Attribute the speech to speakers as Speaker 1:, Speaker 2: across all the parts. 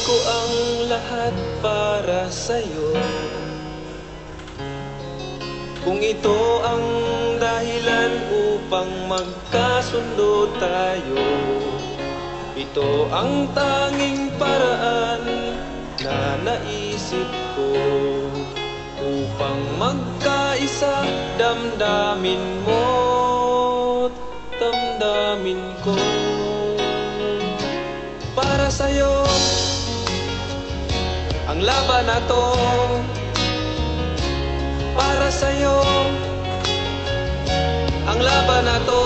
Speaker 1: ko ang lahat para sa'yo. Kung ito ang dahilan upang magkasundo tayo, ito ang tanging paraan na naisip ko upang magkaisa, damdamin mo't damdamin ko. Para sa'yo ang laban na to, para sa'yo ang laban na to.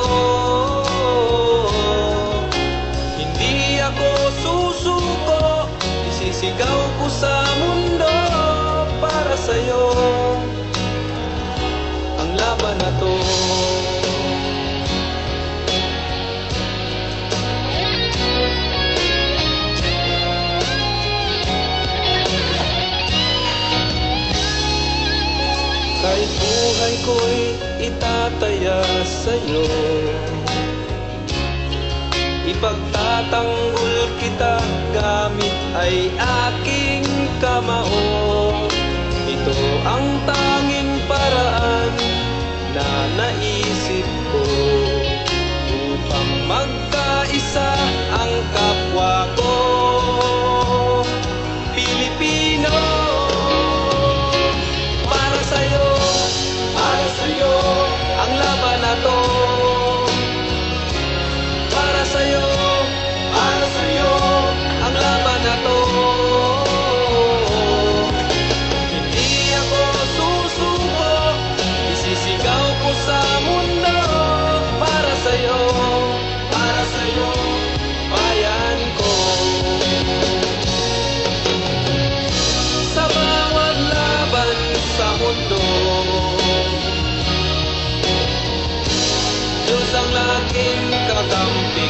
Speaker 1: Hindi ako susuko, isisigaw ko sa mundo. Para sa'yo ang laban na to. Kahit buhay ko'y itataya sa'yo, ipagtatanggol kita gamit ay aking kamao. Ito ang tanging paraan na naisip ko upang magkaisa ang kapwa ko Pilipino. Para sa'yo ang laban na to. Para sa'yo ang laban na to. Hindi ako susuko, isisigaw ko sa mundo. Para sa'yo bayan ko. Sa bawat laban sa mundo, Diyos ang laging kakampi